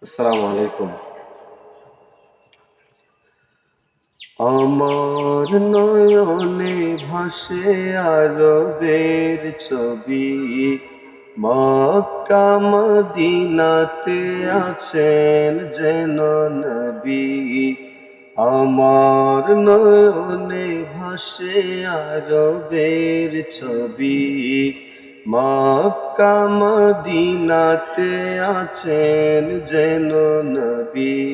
আসসালামু আলাইকুম। আমার নয়নে ভাসে আরবের ছবি, মক্কা মদিনাতে আছেন যেন নবী। আমার নয়নে ভাসে আরবের ছবি, মক্কা মদিনাতে আছেন যেন নবী।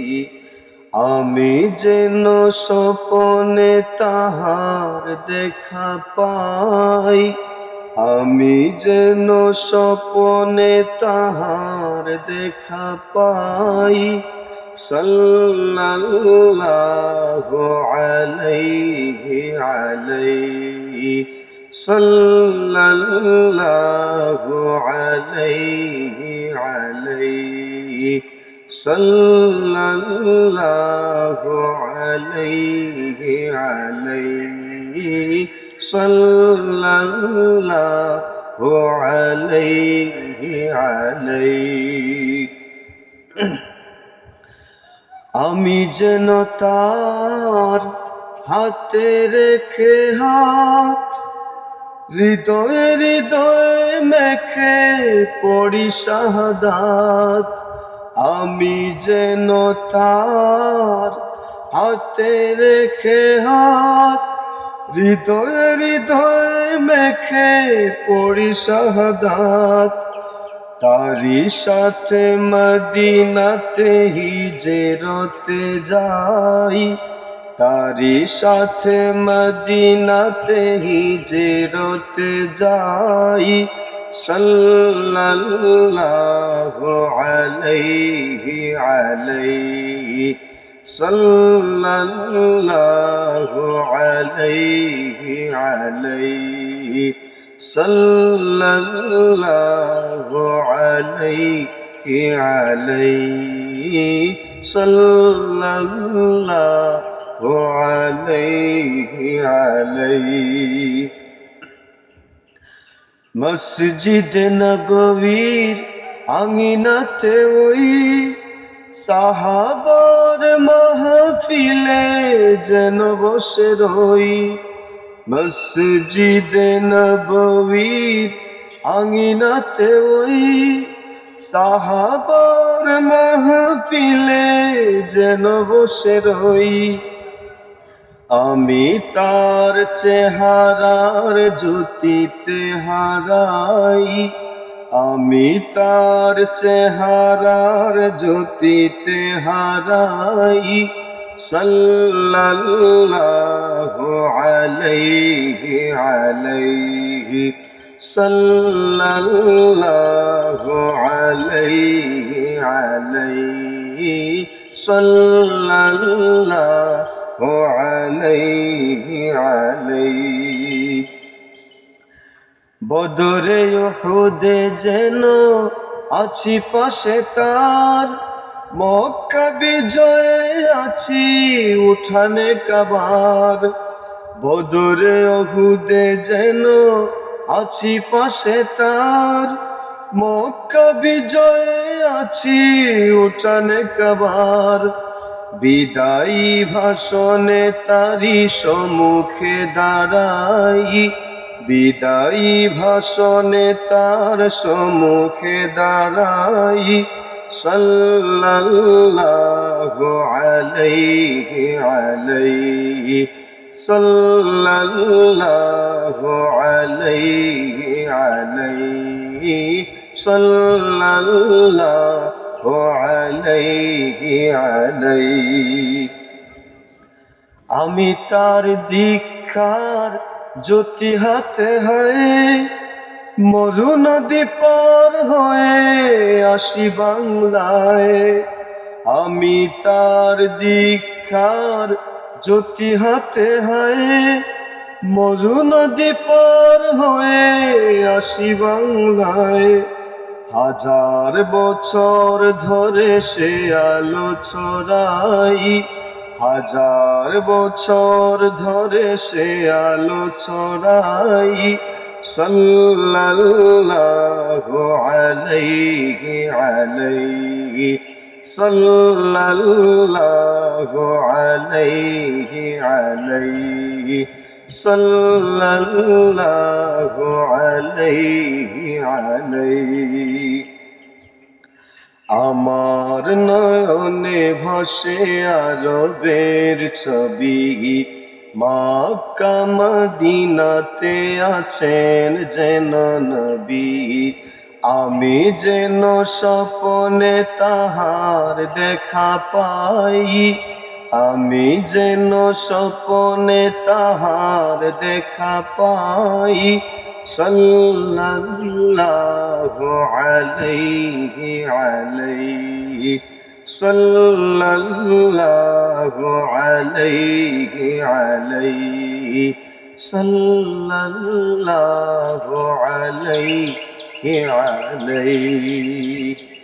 আমি যেন স্বপনে তাহার দেখা পাই, আমি যেন স্বপনে তাহার দেখা পাই। সাল্লাল্লাহু আলাইহি আলাইহি, সাল্লাল্লাহু আলাইহি আলাইহি, সাল্লাল্লাহু আলাইহি আলাইহি, সাল্লাল্লাহু আলাইহি আলাইহি। আমি যেন তার হাতে রেখে হাত, হৃদয়ে হৃদয়ে মেখে পড়ি শাহাদাত। আমি যেন তার হাতে রেখে হাত, হৃদয়ে হৃদয়ে মেখে পড়ি শাহাদাত। তারি সাথে মদিনাতে হিজরতে যাই, তারি সাথে মদিনাতে হিজরতে যাই। সাল্লাল্লাহু আলাইহি আলাইহি, সাল্লাল্লাহু আলাইহি আলাইহি, সাল্লাল্লাহু আলাইহি আলাইহি, সাল্লাল্লাহু আলাইহি আলাইহি। মসজিদ নববীর আঙিনাতে ওই সাহাবার মাহফিলে যেন বসে রই। মসজিদ নববীর আঙিনাতে ওই সাহাবার মাহফিলে যেন বসে রই। আমি তার চেহারার জ্যোতিতে হারাই, আমি তার চেহারার জ্যোতিতে হারাই। সাল্লাল্লাহু আলাইহি আলাইহি, সাল্লাল্লাহু আলাইহি আলাইহি, সাল্লাল্লাহু আলাইহি আলাইহি। বদরে উহুদে যেন আছি পাশে তার, মক্কা বিজয়ে আছি উঠানে কাবার। বদরে উহুদে যেন আছি পাশে তার, মক্কা বিজয়ে আছি উঠানে কাবার। বিদায়ী ভাষণে তারি সম্মুখে দাঁড়াই, বিদায়ী ভাষণে তার সম্মুখে দাঁড়াই। সাল্লাল্লাহু আলাইহি আলাইহি, সাল্লাল্লাহু আলাইহি আলাইহি, সাল্লাল্লাহু আলাইহি আলাইহি। আমি তার দীক্ষার জ্যোতি হাতে হয়ে মরু নদী পার হয়ে আসি বাংলায়। আমি তার দীক্ষার জ্যোতি হাতে হয়ে মরু নদী পার হয়ে আসি বাংলায়। হাজার বছর ধরে সে আলো ছড়াই, হাজার বছর ধরে সে আলো ছড়াই। সাল্লাল্লাহু আলাইহি আলাইহি, সাল্লাল্লাহু আলাইহি আলাইহি সাল্লাল্লাহু আলাইহি আলাইহি। আমার নয়নে ভাসে আরবের ছবি, মক্কা মদিনাতে আছেন যেন নবী। আমি যেন স্বপনে তাহার দেখা পাই, আমি যেন স্বপনে তাহার দেখা পাই। সাল্লাল্লাহু আলাইহি আলাইহি সাল্লাল্লাহু আলাইহি আলাইহি সাল্লাল্লাহু আলাইহি আলাইহি।